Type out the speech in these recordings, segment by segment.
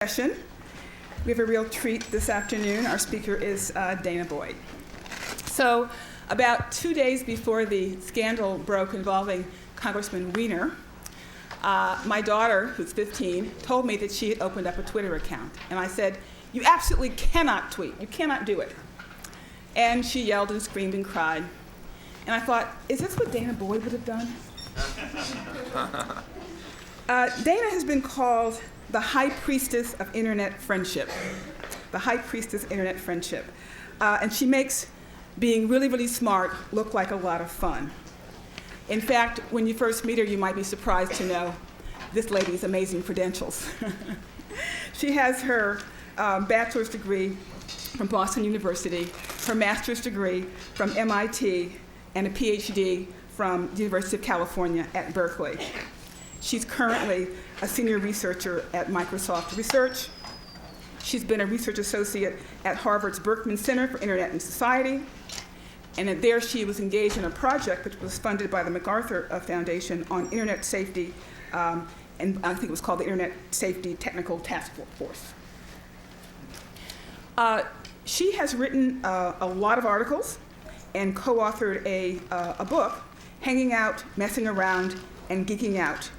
Session. We have a real treat this afternoon. Our speaker is Danah Boyd. So about 2 days before the scandal broke involving Congressman Weiner, my daughter, who's 15, told me that she had opened up a Twitter account. And I said, "You absolutely cannot tweet. You cannot do it." And she yelled and screamed and cried. And I thought, is this what Danah Boyd would have done? Danah has been called the high priestess of internet friendship. The high priestess of internet friendship. And she makes being really, really smart look like a lot of fun. In fact, when you first meet her, you might be surprised to know this lady's amazing credentials. She has her bachelor's degree from Boston University, her master's degree from MIT, and a PhD from the University of California at Berkeley. She's currently a senior researcher at Microsoft Research. She's been a research associate at Harvard's Berkman Center for Internet and Society. And there she was engaged in a project which was funded by the MacArthur Foundation on internet safety, and I think it was called the Internet Safety Technical Task Force. She has written a lot of articles and co-authored a book, Hanging Out, Messing Around, and Geeking Out: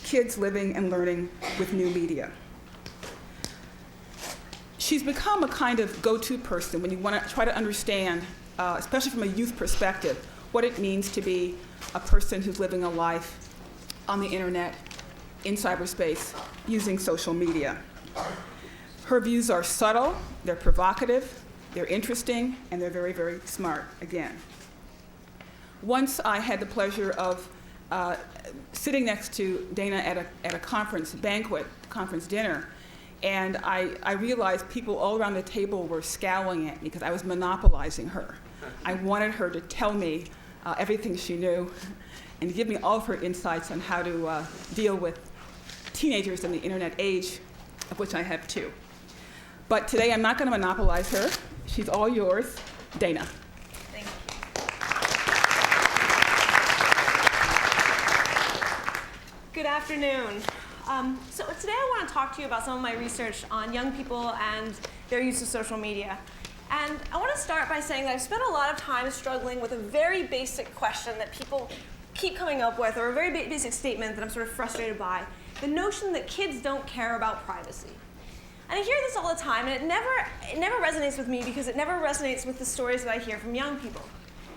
Kids Living and Learning with New Media. She's become a kind of go-to person when you want to try to understand, especially from a youth perspective, what it means to be a person who's living a life on the internet, in cyberspace, using social media. Her views are subtle, they're provocative, they're interesting, and they're very, very smart, again. Once I had the pleasure of sitting next to Danah at a conference dinner, and I realized people all around the table were scowling at me because I was monopolizing her. I wanted her to tell me everything she knew and to give me all of her insights on how to deal with teenagers in the internet age, of which I have two. But today I'm not going to monopolize her. She's all yours. Danah. Good afternoon. So today I want to talk to you about some of my research on young people and their use of social media. And I want to start by saying that I've spent a lot of time struggling with a very basic question that people keep coming up with, or a very basic statement that I'm sort of frustrated by: the notion that kids don't care about privacy. And I hear this all the time, and it never resonates with me because it never resonates with the stories that I hear from young people.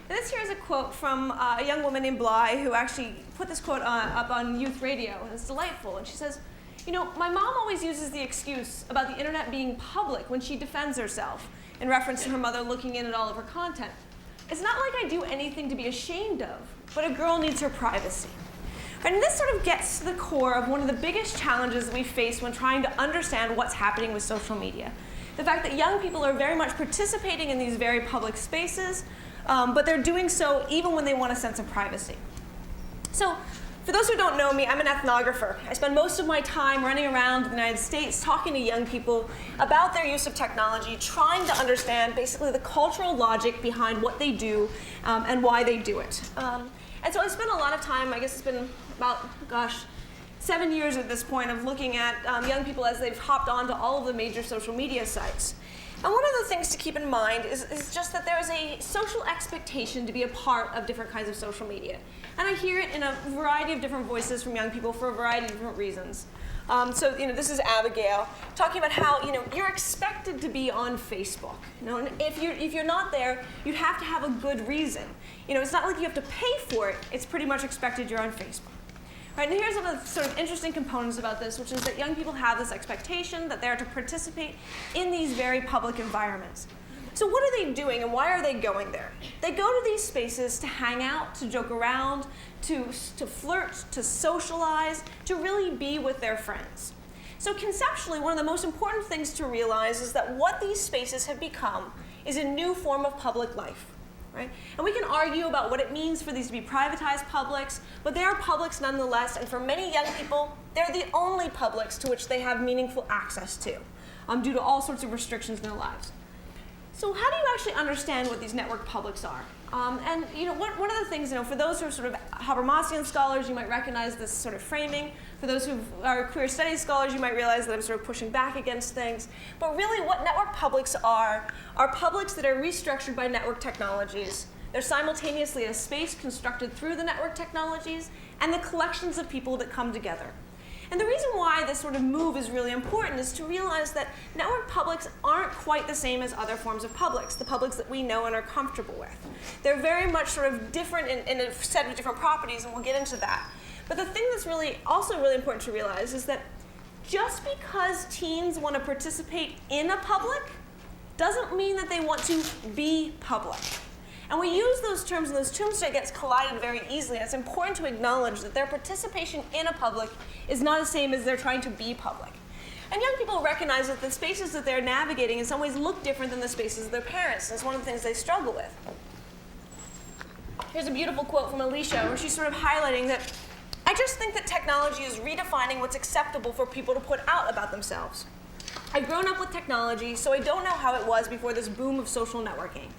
And this here is a quote from a young woman named Bly, who actually put this quote up on youth radio, and it's delightful. And she says, "You know, my mom always uses the excuse about the internet being public when she defends herself, in reference to her mother looking in at all of her content. It's not like I do anything to be ashamed of, but a girl needs her privacy." And this sort of gets to the core of one of the biggest challenges that we face when trying to understand what's happening with social media. The fact that young people are very much participating in these very public spaces, but they're doing so even when they want a sense of privacy. So, for those who don't know me, I'm an ethnographer. I spend most of my time running around the United States talking to young people about their use of technology, trying to understand basically the cultural logic behind what they do and why they do it. And so I spent a lot of time, I guess it's been about, 7 years at this point, of looking at young people as they've hopped onto all of the major social media sites. And one of the things to keep in mind is just that there is a social expectation to be a part of different kinds of social media. And I hear it in a variety of different voices from young people for a variety of different reasons. So, this is Abigail talking about how, you're expected to be on Facebook. And if you're not there, you'd have to have a good reason. It's not like you have to pay for it. It's pretty much expected you're on Facebook. Right, and here's one of the sort of interesting components about this, which is that young people have this expectation that they're to participate in these very public environments. So what are they doing, and why are they going there? They go to these spaces to hang out, to joke around, to flirt, to socialize, to really be with their friends. So conceptually, one of the most important things to realize is that what these spaces have become is a new form of public life. Right? And we can argue about what it means for these to be privatized publics, but they are publics nonetheless, and for many young people, they're the only publics to which they have meaningful access to, due to all sorts of restrictions in their lives. So how do you actually understand what these network publics are? And one of the things, for those who are sort of Habermasian scholars, you might recognize this sort of framing. For those who are queer studies scholars, you might realize that I'm sort of pushing back against things. But really what network publics are publics that are restructured by network technologies. They're simultaneously a space constructed through the network technologies and the collections of people that come together. And the reason why this sort of move is really important is to realize that network publics aren't quite the same as other forms of publics, the publics that we know and are comfortable with. They're very much sort of different in a set of different properties, and we'll get into that. But the thing that's also really important to realize is that just because teens want to participate in a public doesn't mean that they want to be public. And we use those terms, and those terms get collided very easily. And it's important to acknowledge that their participation in a public is not the same as they're trying to be public. And young people recognize that the spaces that they're navigating in some ways look different than the spaces of their parents. That's one of the things they struggle with. Here's a beautiful quote from Alicia, where she's sort of highlighting that, "I just think that technology is redefining what's acceptable for people to put out about themselves. I've grown up with technology, so I don't know how it was before this boom of social networking.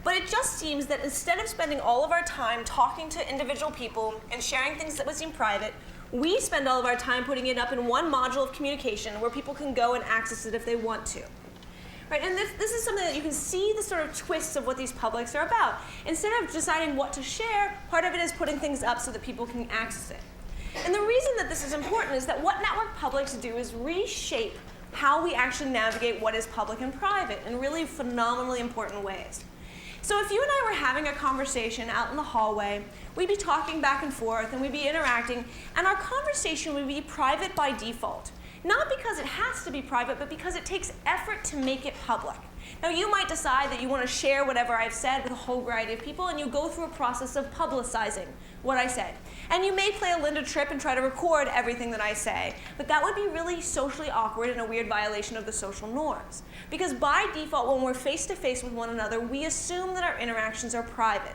But it just seems that instead of spending all of our time talking to individual people and sharing things that would seem private, we spend all of our time putting it up in one module of communication where people can go and access it if they want to." Right? And this is something that you can see the sort of twists of what these publics are about. Instead of deciding what to share, part of it is putting things up so that people can access it. And the reason that this is important is that what network publics do is reshape how we actually navigate what is public and private in really phenomenally important ways. So if you and I were having a conversation out in the hallway, we'd be talking back and forth and we'd be interacting, and our conversation would be private by default. Not because it has to be private, but because it takes effort to make it public. Now you might decide that you want to share whatever I've said with a whole variety of people, and you go through a process of publicizing what I said. And you may play a Linda Tripp and try to record everything that I say, but that would be really socially awkward and a weird violation of the social norms. Because by default, when we're face-to-face with one another, we assume that our interactions are private.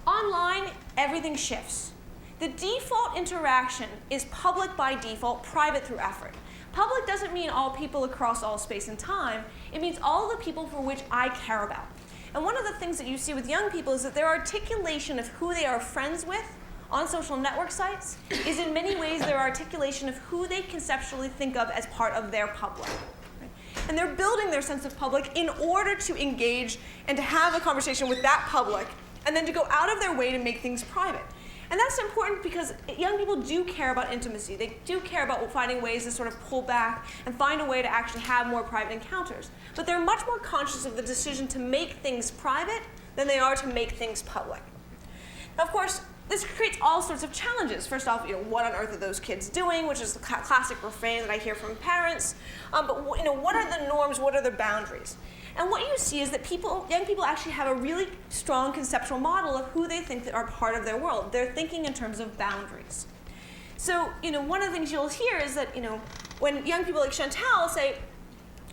Online, everything shifts. The default interaction is public by default, private through effort. Public doesn't mean all people across all space and time. It means all the people for which I care about. And one of the things that you see with young people is that their articulation of who they are friends with on social network sites is in many ways their articulation of who they conceptually think of as part of their public. And they're building their sense of public in order to engage and to have a conversation with that public, and then to go out of their way to make things private. And that's important because young people do care about intimacy. They do care about finding ways to sort of pull back and find a way to actually have more private encounters. But they're much more conscious of the decision to make things private than they are to make things public. Now, of course, this creates all sorts of challenges. First off, what on earth are those kids doing, which is the classic refrain that I hear from parents. But what are the norms? What are the boundaries? And what you see is that young people actually have a really strong conceptual model of who they think that are part of their world. They're thinking in terms of boundaries. So, one of the things you'll hear is that, when young people like Chantal say,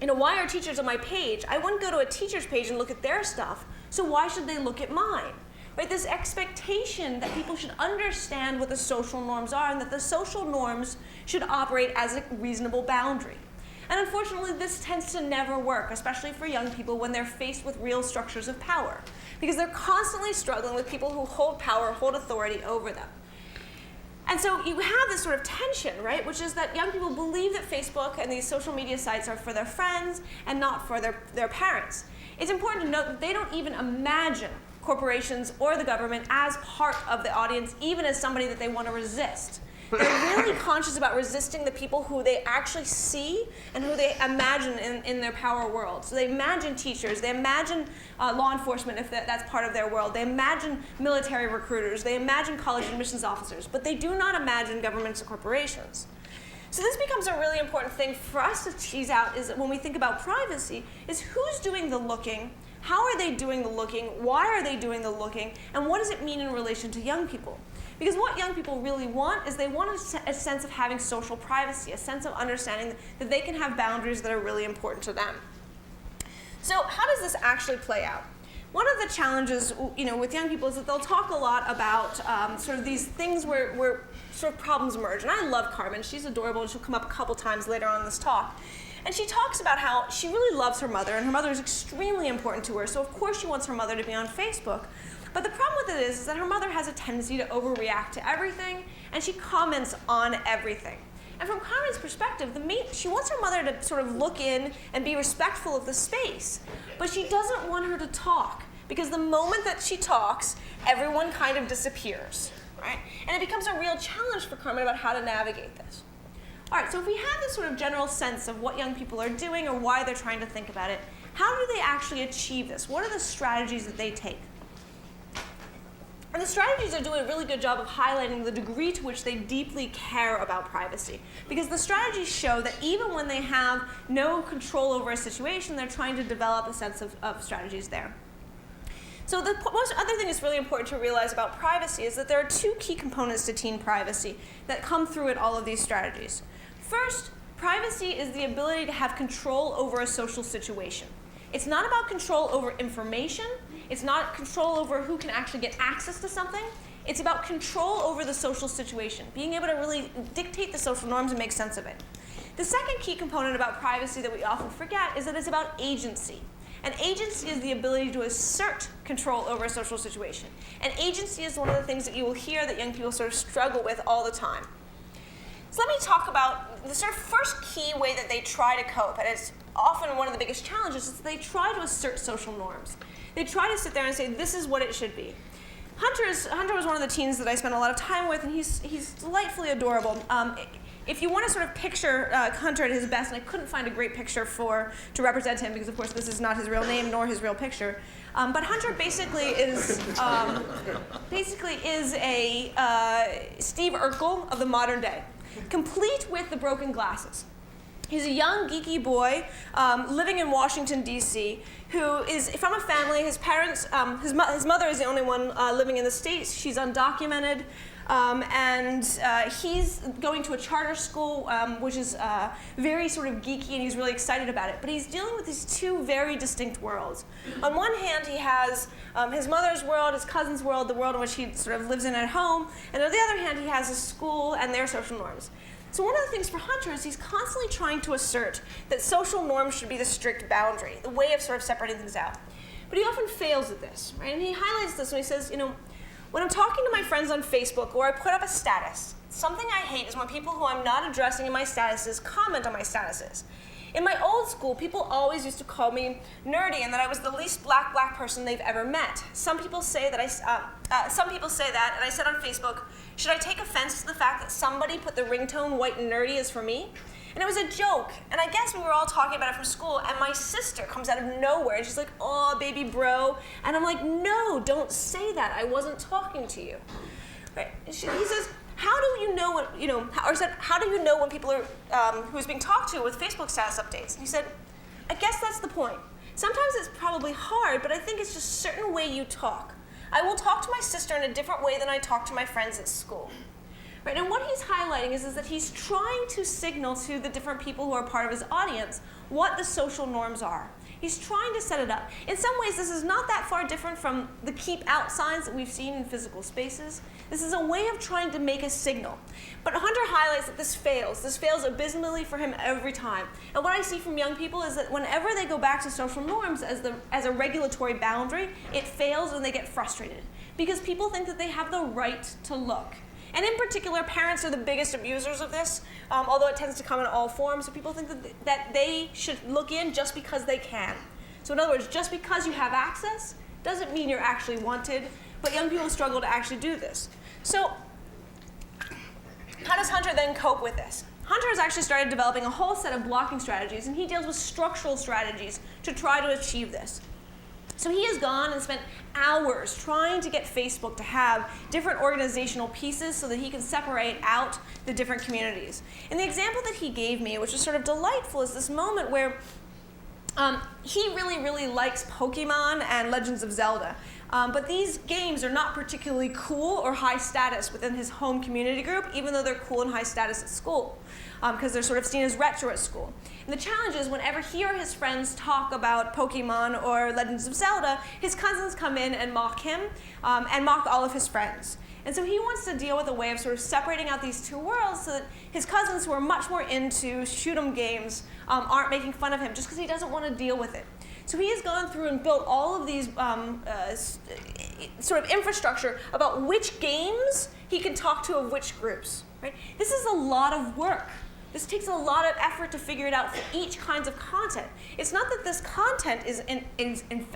why are teachers on my page? I wouldn't go to a teacher's page and look at their stuff, so why should they look at mine? Right? This expectation that people should understand what the social norms are and that the social norms should operate as a reasonable boundary. And unfortunately, this tends to never work, especially for young people when they're faced with real structures of power, because they're constantly struggling with people who hold power, hold authority over them. And so you have this sort of tension, right, which is that young people believe that Facebook and these social media sites are for their friends and not for their parents. It's important to note that they don't even imagine corporations or the government as part of the audience, even as somebody that they want to resist. They're really conscious about resisting the people who they actually see and who they imagine in their power world. So they imagine teachers, they imagine law enforcement if that's part of their world, they imagine military recruiters, they imagine college admissions officers, but they do not imagine governments or corporations. So this becomes a really important thing for us to tease out is when we think about privacy, is who's doing the looking, how are they doing the looking, why are they doing the looking, and what does it mean in relation to young people? Because what young people really want is they want a sense of having social privacy, a sense of understanding that they can have boundaries that are really important to them. So how does this actually play out? One of the challenges with young people is that they'll talk a lot about sort of these things where sort of problems emerge. And I love Carmen. She's adorable, and she'll come up a couple times later on in this talk. And she talks about how she really loves her mother, and her mother is extremely important to her, so of course she wants her mother to be on Facebook. But the problem with it is that her mother has a tendency to overreact to everything, and she comments on everything. And from Carmen's perspective, she wants her mother to sort of look in and be respectful of the space, but she doesn't want her to talk, because the moment that she talks, everyone kind of disappears, right? And it becomes a real challenge for Carmen about how to navigate this. All right, so if we have this sort of general sense of what young people are doing or why they're trying to think about it, how do they actually achieve this? What are the strategies that they take? And the strategies are doing a really good job of highlighting the degree to which they deeply care about privacy. Because the strategies show that even when they have no control over a situation, they're trying to develop a sense of strategies there. So the most other thing that's really important to realize about privacy is that there are two key components to teen privacy that come through in all of these strategies. First, privacy is the ability to have control over a social situation. It's not about control over information. It's not control over who can actually get access to something. It's about control over the social situation, being able to really dictate the social norms and make sense of it. The second key component about privacy that we often forget is that it's about agency. And agency is the ability to assert control over a social situation. And agency is one of the things that you will hear that young people sort of struggle with all the time. So let me talk about the sort of first key way that they try to cope, and it's often one of the biggest challenges, is that they try to assert social norms. They try to sit there and say, this is what it should be. Hunter was one of the teens that I spent a lot of time with, and he's delightfully adorable. If you want to sort of picture Hunter at his best, and I couldn't find a great picture to represent him, because of course this is not his real name nor his real picture. But Hunter basically is a Steve Urkel of the modern day, complete with the broken glasses. He's a young, geeky boy living in Washington, D.C., who is from a family. His parents, his mother is the only one living in the States. She's undocumented. And he's going to a charter school, which is very sort of geeky, and he's really excited about it. But he's dealing with these two very distinct worlds. On one hand, he has his mother's world, his cousin's world, the world in which he sort of lives in at home. And on the other hand, he has his school and their social norms. So one of the things for Hunter is he's constantly trying to assert that social norms should be the strict boundary, the way of sort of separating things out. But he often fails at this, right? And he highlights this when he says, when I'm talking to my friends on Facebook or I put up a status, something I hate is when people who I'm not addressing in my statuses comment on my statuses. In my old school, people always used to call me nerdy and that I was the least black person they've ever met. Some people say that, and I said on Facebook, should I take offense to the fact that somebody put the ringtone white and nerdy as for me? And it was a joke, and I guess we were all talking about it from school, and my sister comes out of nowhere, and she's like, oh, baby bro. And I'm like, no, don't say that. I wasn't talking to you. Right? He says, how do you know how do you know when people are, who's being talked to with Facebook status updates? And he said, I guess that's the point. Sometimes it's probably hard, but I think it's just a certain way you talk. I will talk to my sister in a different way than I talk to my friends at school. Right, and what he's highlighting is that he's trying to signal to the different people who are part of his audience what the social norms are. He's trying to set it up. In some ways, this is not that far different from the keep out signs that we've seen in physical spaces. This is a way of trying to make a signal. But Hunter highlights that this fails. This fails abysmally for him every time. And what I see from young people is that whenever they go back to social norms as a regulatory boundary, it fails and they get frustrated. Because people think that they have the right to look. And in particular, parents are the biggest abusers of this, although it tends to come in all forms. So people think that they should look in just because they can. So in other words, just because you have access doesn't mean you're actually wanted, but young people struggle to actually do this. So how does Hunter then cope with this? Hunter has actually started developing a whole set of blocking strategies, and he deals with structural strategies to try to achieve this. So he has gone and spent hours trying to get Facebook to have different organizational pieces so that he can separate out the different communities. And the example that he gave me, which was sort of delightful, is this moment where he really, really likes Pokemon and Legends of Zelda. But these games are not particularly cool or high status within his home community group, even though they're cool and high status at school, because they're sort of seen as retro at school. And the challenge is whenever he or his friends talk about Pokemon or Legends of Zelda, his cousins come in and mock him and mock all of his friends. And so he wants to deal with a way of sort of separating out these two worlds so that his cousins who are much more into shoot-'em games aren't making fun of him just because he doesn't want to deal with it. So he has gone through and built all of these sort of infrastructure about which games he can talk to of which groups. Right? This is a lot of work. This takes a lot of effort to figure it out for each kind of content. It's not that this content is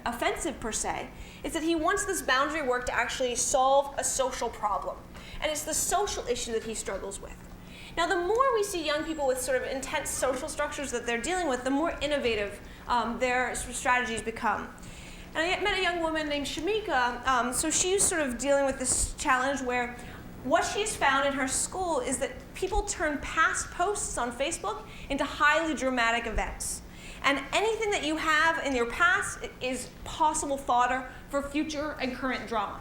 offensive per se. It's that he wants this boundary work to actually solve a social problem. And it's the social issue that he struggles with. Now, the more we see young people with sort of intense social structures that they're dealing with, the more innovative their sort of strategies become. And I met a young woman named Shamika. So she's sort of dealing with this challenge where what she's found in her school is that people turn past posts on Facebook into highly dramatic events. And anything that you have in your past is possible fodder for future and current drama.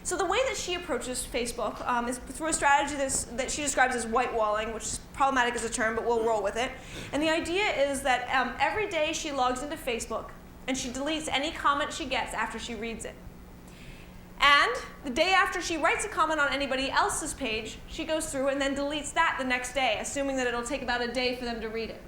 So the way that she approaches Facebook is through a strategy that she describes as whitewalling, which is problematic as a term, but we'll roll with it. And the idea is that every day she logs into Facebook and she deletes any comment she gets after she reads it. And the day after she writes a comment on anybody else's page, she goes through and then deletes that the next day, assuming that it'll take about a day for them to read it.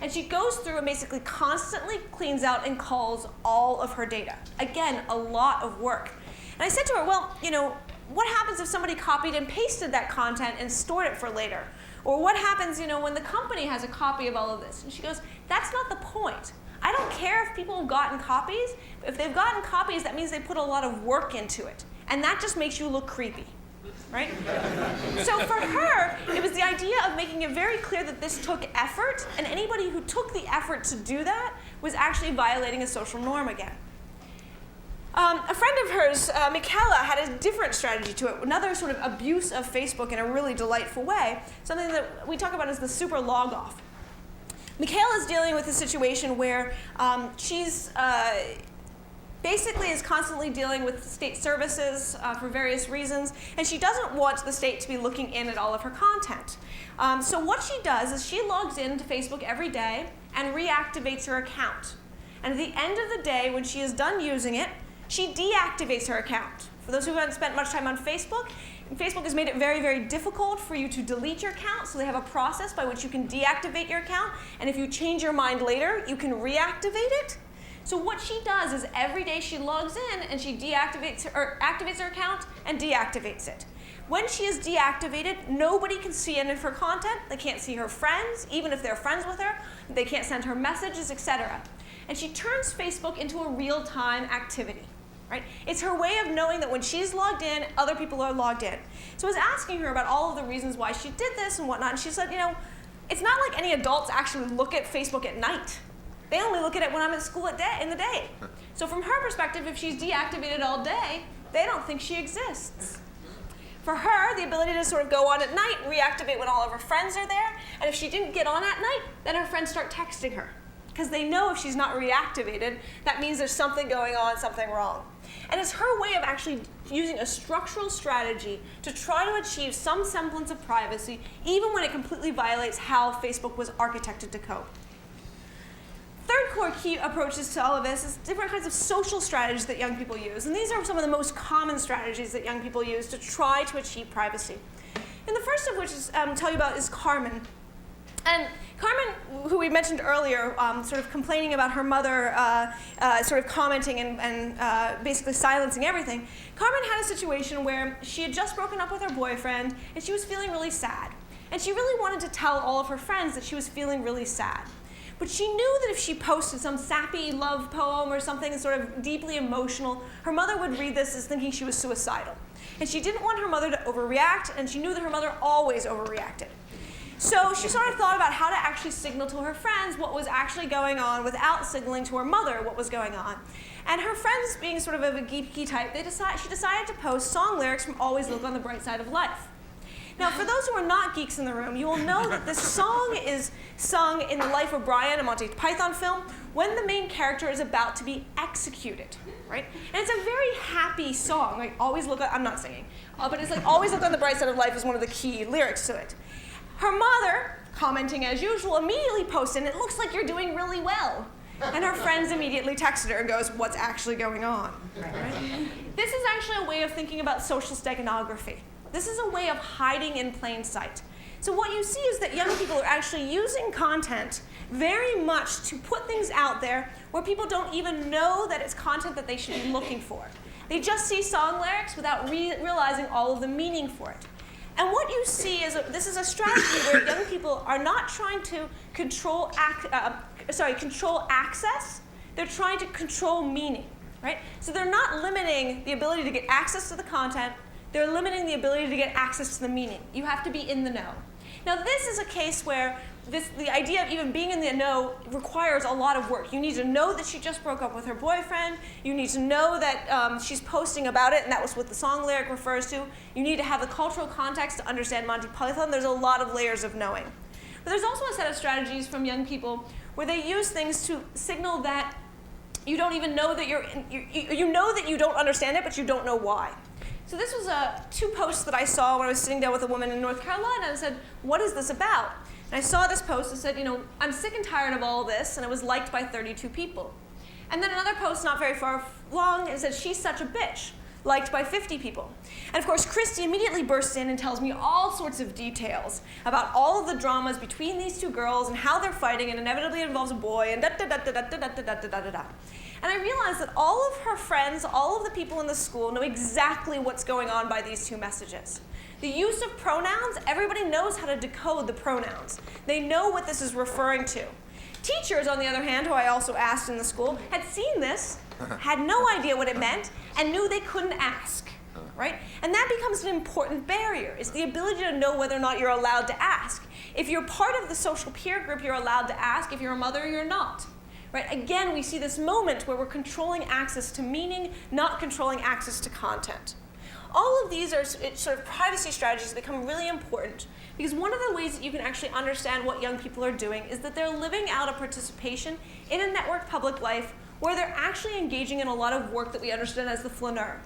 And she goes through and basically constantly cleans out and culls all of her data. Again, a lot of work. And I said to her, well, you know, what happens if somebody copied and pasted that content and stored it for later? Or what happens, you know, when the company has a copy of all of this? And she goes, that's not the point. I don't care if people have gotten copies. If they've gotten copies, that means they put a lot of work into it. And that just makes you look creepy, right? So for her, it was the idea of making it very clear that this took effort, and anybody who took the effort to do that was actually violating a social norm again. A friend of hers, Michaela, had a different strategy to it, another sort of abuse of Facebook in a really delightful way, something that we talk about as the super log off. Michaela is dealing with a situation where she's basically is constantly dealing with state services for various reasons, and she doesn't want the state to be looking in at all of her content. So what she does is she logs into Facebook every day and reactivates her account. And at the end of the day, when she is done using it, she deactivates her account. For those who haven't spent much time on Facebook, Facebook has made it very, very difficult for you to delete your account, so they have a process by which you can deactivate your account, and if you change your mind later, you can reactivate it. So what she does is every day she logs in and she deactivates or activates her account and deactivates it. When she is deactivated, nobody can see any of her content. They can't see her friends, even if they're friends with her. They can't send her messages, etc. And she turns Facebook into a real-time activity. Right? It's her way of knowing that when she's logged in, other people are logged in. So I was asking her about all of the reasons why she did this and whatnot, and she said, you know, it's not like any adults actually look at Facebook at night. They only look at it when I'm at school in the day. So from her perspective, if she's deactivated all day, they don't think she exists. For her, the ability to sort of go on at night, reactivate when all of her friends are there, and if she didn't get on at night, then her friends start texting her. Because they know if she's not reactivated, that means there's something going on, something wrong. And it's her way of actually using a structural strategy to try to achieve some semblance of privacy, even when it completely violates how Facebook was architected to cope. Third core key approaches to all of this is different kinds of social strategies that young people use. And these are some of the most common strategies that young people use to try to achieve privacy. And the first of which is, tell you about is Carmen. And Carmen, who we mentioned earlier, sort of complaining about her mother sort of commenting and basically silencing everything, Carmen had a situation where she had just broken up with her boyfriend and she was feeling really sad. And she really wanted to tell all of her friends that she was feeling really sad. But she knew that if she posted some sappy love poem or something sort of deeply emotional, her mother would read this as thinking she was suicidal. And she didn't want her mother to overreact, and she knew that her mother always overreacted. So she sort of thought about how to actually signal to her friends what was actually going on without signaling to her mother what was going on. And her friends, being sort of a geeky type, she decided to post song lyrics from Always Look on the Bright Side of Life. Now, for those who are not geeks in the room, you will know that this song is sung in The Life of Brian, a Monty Python film, when the main character is about to be executed, right? And it's a very happy song, like always look, I'm not singing, but it's like always look on the bright side of life is one of the key lyrics to it. Her mother, commenting as usual, immediately posted, it looks like you're doing really well. And her friends immediately texted her and goes, what's actually going on? Right? This is actually a way of thinking about social steganography. This is a way of hiding in plain sight. So what you see is that young people are actually using content very much to put things out there where people don't even know that it's content that they should be looking for. They just see song lyrics without realizing all of the meaning for it. And what you see is this is a strategy where young people are not trying to control access. They're trying to control meaning, right? So they're not limiting the ability to get access to the content. They're limiting the ability to get access to the meaning. You have to be in the know. Now, this is a case where the idea of even being in the know requires a lot of work. You need to know that she just broke up with her boyfriend. You need to know that she's posting about it, and that was what the song lyric refers to. You need to have the cultural context to understand Monty Python. There's a lot of layers of knowing. But there's also a set of strategies from young people where they use things to signal that you don't even know that you know that you don't understand it, but you don't know why. So this was two posts that I saw when I was sitting down with a woman in North Carolina and said, what is this about? And I saw this post that said, I'm sick and tired of all this, and it was liked by 32 people. And then another post not very far long, and it said, she's such a bitch, liked by 50 people. And of course, Christy immediately bursts in and tells me all sorts of details about all of the dramas between these two girls and how they're fighting, and inevitably it involves a boy, and da-da-da-da-da-da-da-da-da-da-da. And I realized that all of her friends, all of the people in the school know exactly what's going on by these two messages. The use of pronouns, everybody knows how to decode the pronouns. They know what this is referring to. Teachers, on the other hand, who I also asked in the school, had seen this, had no idea what it meant, and knew they couldn't ask, right? And that becomes an important barrier. It's the ability to know whether or not you're allowed to ask. If you're part of the social peer group, you're allowed to ask. If you're a mother, you're not. Right? Again, we see this moment where we're controlling access to meaning, not controlling access to content. All of these are sort of privacy strategies that become really important because one of the ways that you can actually understand what young people are doing is that they're living out a participation in a networked public life where they're actually engaging in a lot of work that we understand as the flaneur.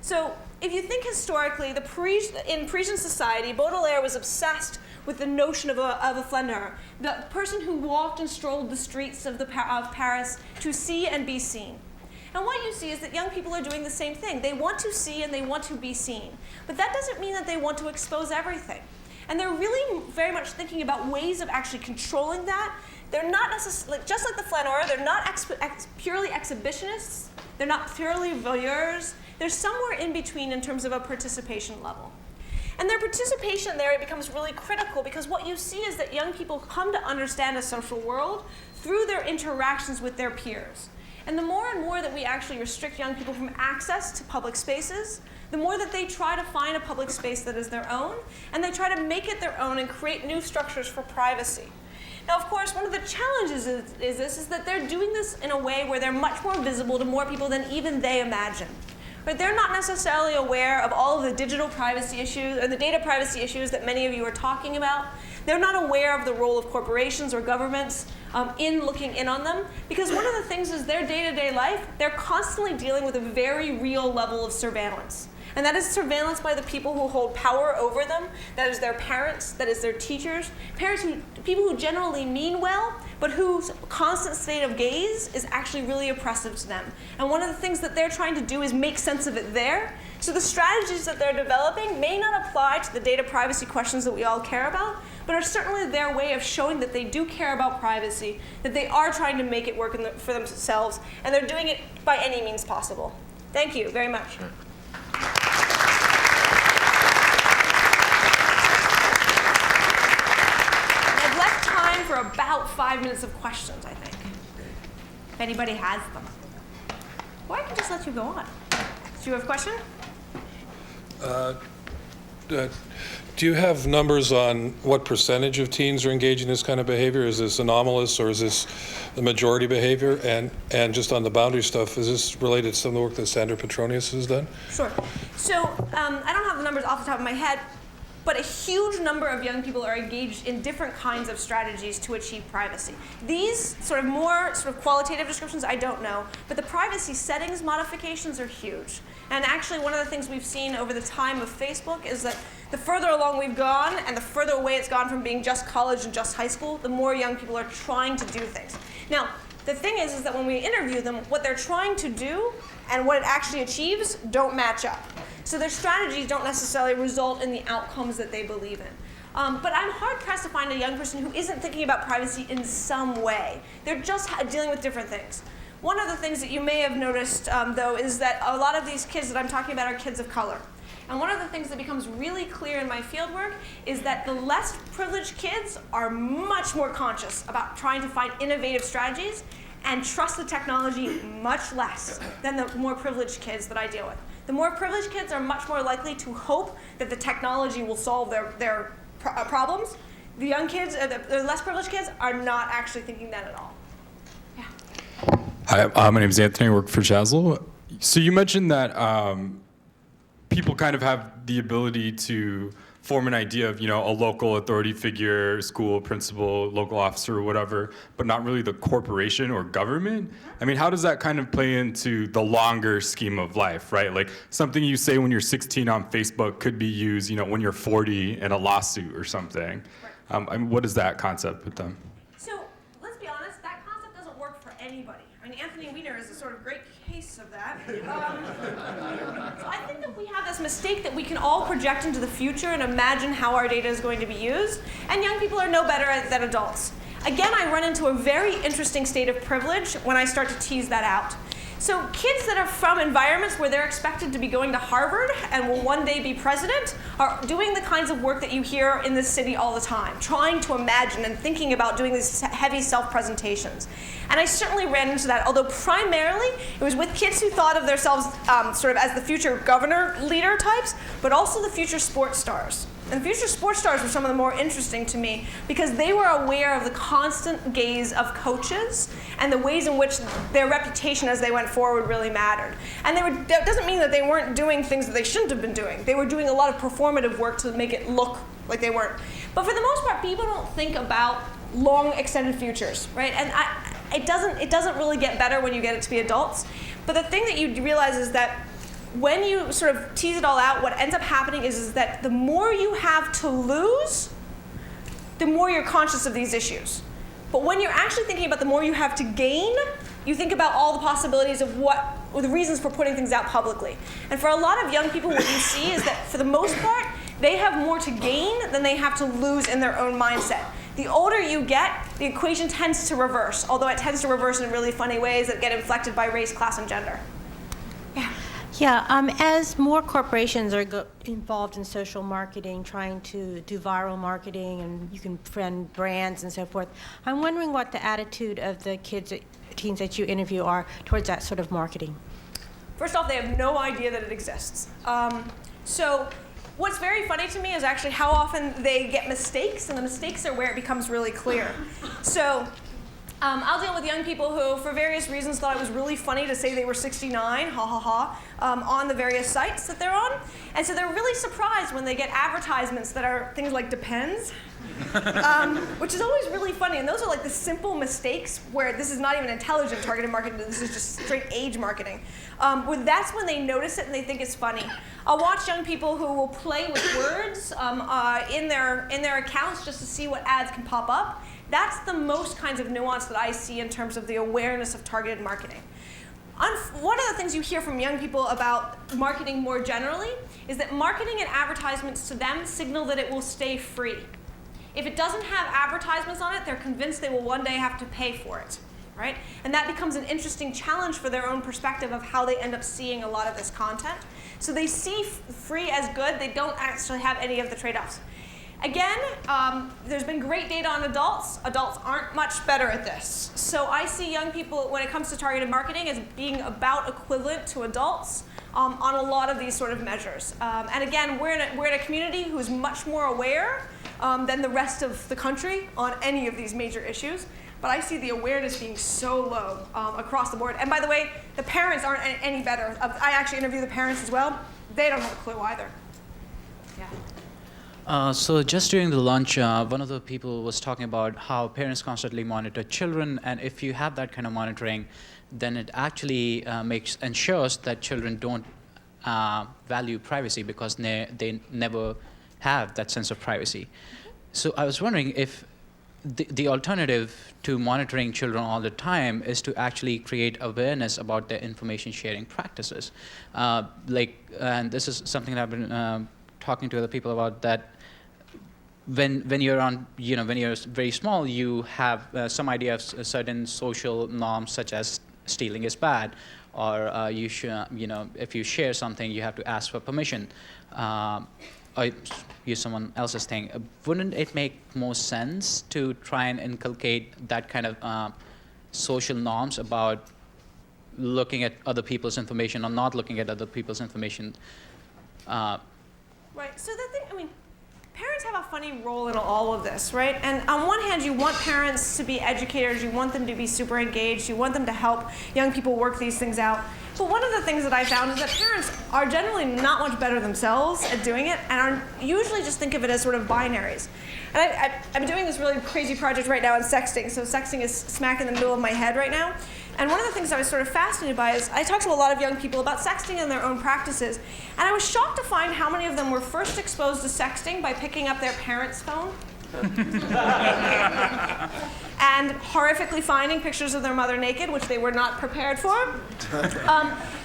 So if you think historically, in Parisian society, Baudelaire was obsessed with the notion of a flaneur, the person who walked and strolled the streets of Paris to see and be seen. And what you see is that young people are doing the same thing. They want to see and they want to be seen. But that doesn't mean that they want to expose everything. And they're really very much thinking about ways of actually controlling that. They're not necessarily, just like the flaneur, they're not purely exhibitionists. They're not purely voyeurs. They're somewhere in between in terms of a participation level. And their participation there, it becomes really critical because what you see is that young people come to understand a social world through their interactions with their peers. And the more and more that we actually restrict young people from access to public spaces, the more that they try to find a public space that is their own, and they try to make it their own and create new structures for privacy. Now, of course, one of the challenges is that they're doing this in a way where they're much more visible to more people than even they imagine. But they're not necessarily aware of all of the digital privacy issues or the data privacy issues that many of you are talking about. They're not aware of the role of corporations or governments in looking in on them. Because one of the things is their day-to-day life, they're constantly dealing with a very real level of surveillance. And that is surveillance by the people who hold power over them. That is their parents, that is their teachers. People who generally mean well, but whose constant state of gaze is actually really oppressive to them. And one of the things that they're trying to do is make sense of it there. So the strategies that they're developing may not apply to the data privacy questions that we all care about, but are certainly their way of showing that they do care about privacy, that they are trying to make it work for themselves, and they're doing it by any means possible. Thank you very much. I've left time for about 5 minutes of questions, I think, if anybody has them. Or I can just let you go on. Do you have a question? Do you have numbers on what percentage of teens are engaging in this kind of behavior? Is this anomalous or is this the majority behavior? And just on the boundary stuff, is this related to some of the work that Sandra Petronius has done? Sure. So I don't have the numbers off the top of my head, but a huge number of young people are engaged in different kinds of strategies to achieve privacy. These more qualitative descriptions, I don't know, but the privacy settings modifications are huge. And actually, one of the things we've seen over the time of Facebook is that the further along we've gone and the further away it's gone from being just college and just high school, the more young people are trying to do things. Now, the thing is that when we interview them, what they're trying to do and what it actually achieves don't match up. So their strategies don't necessarily result in the outcomes that they believe in. But I'm hard-pressed to find a young person who isn't thinking about privacy in some way. They're just dealing with different things. One of the things that you may have noticed, though, is that a lot of these kids that I'm talking about are kids of color. And one of the things that becomes really clear in my fieldwork is that the less privileged kids are much more conscious about trying to find innovative strategies and trust the technology much less than the more privileged kids that I deal with. The more privileged kids are much more likely to hope that the technology will solve their problems. The young kids, the less privileged kids, are not actually thinking that at all. Yeah. Hi, my name is Anthony. I work for Chazlo. So you mentioned that people kind of have the ability to form an idea of, a local authority figure, school principal, local officer, or whatever, but not really the corporation or government. I mean, how does that kind of play into the longer scheme of life, right? Like something you say when you're 16 on Facebook could be used, when you're 40 in a lawsuit or something. I mean, what is that concept with them? So let's be honest, that concept doesn't work for anybody. I mean, Anthony Weiner is a sort of great case of that. So I think that we have this mistake that we can all project into the future and imagine how our data is going to be used, and young people are no better than adults. Again, I run into a very interesting state of privilege when I start to tease that out. So kids that are from environments where they're expected to be going to Harvard and will one day be president are doing the kinds of work that you hear in this city all the time, trying to imagine and thinking about doing these heavy self-presentations. And I certainly ran into that, although primarily it was with kids who thought of themselves sort of as the future governor leader types, but also the future sports stars. And the future sports stars were some of the more interesting to me because they were aware of the constant gaze of coaches and the ways in which their reputation as they went forward really mattered. And that doesn't mean that they weren't doing things that they shouldn't have been doing. They were doing a lot of performative work to make it look like they weren't. But for the most part, people don't think about long extended futures, right? And it doesn't really get better when you get it to be adults. But the thing that you realize is that when you sort of tease it all out, what ends up happening is that the more you have to lose, the more you're conscious of these issues. But when you're actually thinking about the more you have to gain, you think about all the possibilities of the reasons for putting things out publicly. And for a lot of young people, what you see is that for the most part, they have more to gain than they have to lose in their own mindset. The older you get, the equation tends to reverse, although it tends to reverse in really funny ways that get inflected by race, class, and gender. Yeah. Yeah, as more corporations are involved in social marketing, trying to do viral marketing, and you can friend brands and so forth, I'm wondering what the attitude of the teens that you interview are towards that sort of marketing. First off, they have no idea that it exists. So what's very funny to me is actually how often they get mistakes, and the mistakes are where it becomes really clear. So I'll deal with young people who, for various reasons, thought it was really funny to say they were 69, on the various sites that they're on. And so they're really surprised when they get advertisements that are things like Depends, which is always really funny. And those are like the simple mistakes where this is not even intelligent targeted marketing, this is just straight age marketing. That's when they notice it and they think it's funny. I'll watch young people who will play with words in their accounts just to see what ads can pop up. That's the most kinds of nuance that I see in terms of the awareness of targeted marketing. One of the things you hear from young people about marketing more generally is that marketing and advertisements to them signal that it will stay free. If it doesn't have advertisements on it, they're convinced they will one day have to pay for it, right? And that becomes an interesting challenge for their own perspective of how they end up seeing a lot of this content. So they see free as good. They don't actually have any of the trade-offs. Again, there's been great data on adults. Adults aren't much better at this. So I see young people, when it comes to targeted marketing, as being about equivalent to adults on a lot of these sort of measures. And again, we're in a community who is much more aware than the rest of the country on any of these major issues. But I see the awareness being so low across the board. And by the way, the parents aren't any better. I actually interview the parents as well. They don't have a clue either. Yeah. So just during the lunch, one of the people was talking about how parents constantly monitor children, and if you have that kind of monitoring, then it actually ensures that children don't value privacy because they never have that sense of privacy. So I was wondering if the alternative to monitoring children all the time is to actually create awareness about their information sharing practices. And this is something that I've been talking to other people about, that when you're when you're very small, you have some idea of certain social norms, such as stealing is bad, or you should, if you share something, you have to ask for permission, or use someone else's thing. Wouldn't it make more sense to try and inculcate that kind of social norms about looking at other people's information or not looking at other people's information? Right. So the thing, parents have a funny role in all of this, right? And on one hand, you want parents to be educators, you want them to be super engaged, you want them to help young people work these things out. But one of the things that I found is that parents are generally not much better themselves at doing it, and are usually just think of it as sort of binaries. And I'm doing this really crazy project right now on sexting, so sexting is smack in the middle of my head right now. And one of the things I was sort of fascinated by is I talked to a lot of young people about sexting and their own practices, and I was shocked to find how many of them were first exposed to sexting by picking up their parents' phone. And horrifically finding pictures of their mother naked, which they were not prepared for.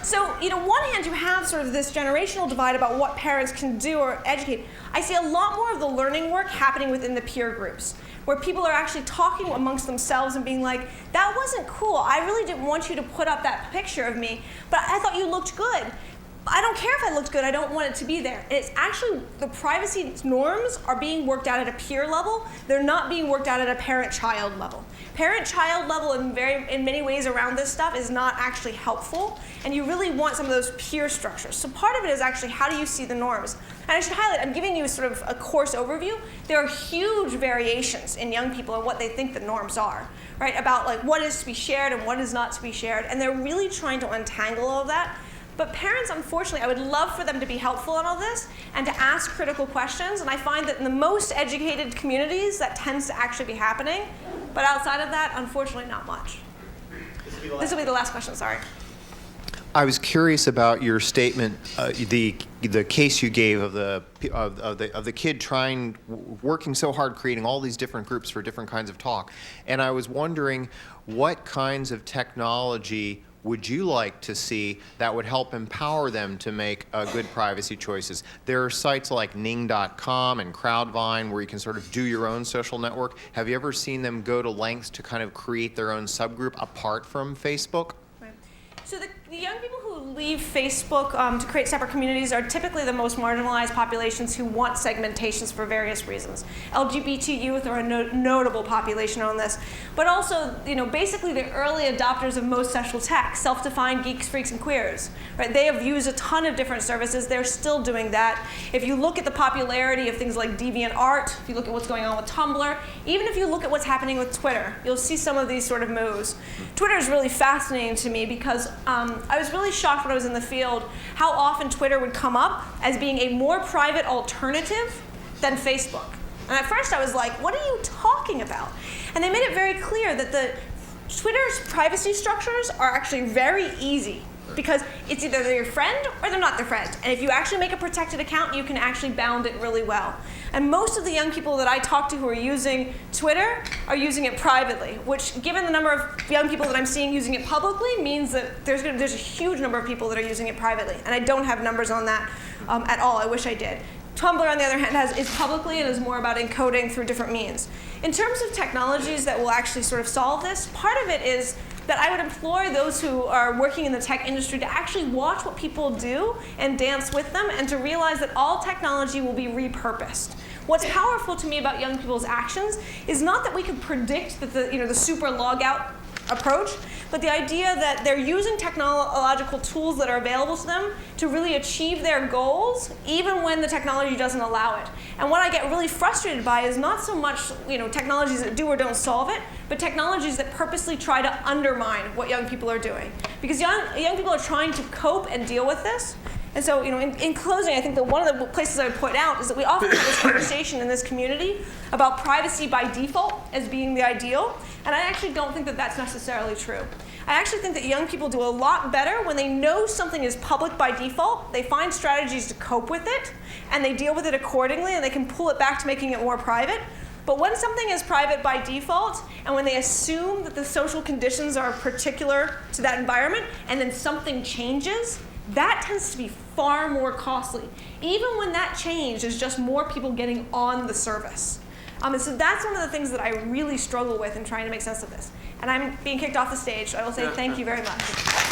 So, one hand you have sort of this generational divide about what parents can do or educate. I see a lot more of the learning work happening within the peer groups, where people are actually talking amongst themselves and being like, that wasn't cool. I really didn't want you to put up that picture of me, but I thought you looked good. I don't care if I looked good, I don't want it to be there. And it's actually, the privacy norms are being worked out at a peer level. They're not being worked out at a parent-child level. Parent-child level in many ways around this stuff is not actually helpful, and you really want some of those peer structures. So part of it is actually, how do you see the norms? And I should highlight, I'm giving you sort of a course overview. There are huge variations in young people and what they think the norms are, right? About like what is to be shared and what is not to be shared, and they're really trying to untangle all of that. But parents, unfortunately, I would love for them to be helpful in all this and to ask critical questions. And I find that in the most educated communities, that tends to actually be happening. But outside of that, unfortunately, not much. This will be the last question, sorry. I was curious about your statement, the case you gave of the kid working so hard, creating all these different groups for different kinds of talk. And I was wondering, what kinds of technology would you like to see that would help empower them to make good privacy choices? There are sites like Ning.com and Crowdvine where you can sort of do your own social network. Have you ever seen them go to lengths to kind of create their own subgroup apart from Facebook? So the young people who leave Facebook to create separate communities are typically the most marginalized populations who want segmentations for various reasons. LGBT youth are a notable population on this, but also, basically the early adopters of most social tech, self-defined geeks, freaks, and queers. Right? They have used a ton of different services. They're still doing that. If you look at the popularity of things like DeviantArt, if you look at what's going on with Tumblr, even if you look at what's happening with Twitter, you'll see some of these sort of moves. Twitter is really fascinating to me because I was really shocked when I was in the field how often Twitter would come up as being a more private alternative than Facebook. And at first I was like, what are you talking about? And they made it very clear that Twitter's privacy structures are actually very easy, because it's either they're your friend or they're not their friend. And if you actually make a protected account, you can actually bound it really well. And most of the young people that I talk to who are using Twitter are using it privately, which, given the number of young people that I'm seeing using it publicly, means that there's a huge number of people that are using it privately. And I don't have numbers on that at all. I wish I did. Tumblr, on the other hand, is publicly and is more about encoding through different means. In terms of technologies that will actually sort of solve this, part of it is that I would implore those who are working in the tech industry to actually watch what people do and dance with them, and to realize that all technology will be repurposed. What's powerful to me about young people's actions is not that we can predict that the super logout approach, but the idea that they're using technological tools that are available to them to really achieve their goals, even when the technology doesn't allow it. And what I get really frustrated by is not so much technologies that do or don't solve it, but technologies that purposely try to undermine what young people are doing. Because young people are trying to cope and deal with this. And so, in closing, I think that one of the places I would point out is that we often have this conversation in this community about privacy by default as being the ideal, and I actually don't think that that's necessarily true. I actually think that young people do a lot better when they know something is public by default, they find strategies to cope with it, and they deal with it accordingly, and they can pull it back to making it more private. But when something is private by default, and when they assume that the social conditions are particular to that environment, and then something changes, that tends to be far more costly, even when that change is just more people getting on the service. And so that's one of the things that I really struggle with in trying to make sense of this. And I'm being kicked off the stage, so I will say thank you very much.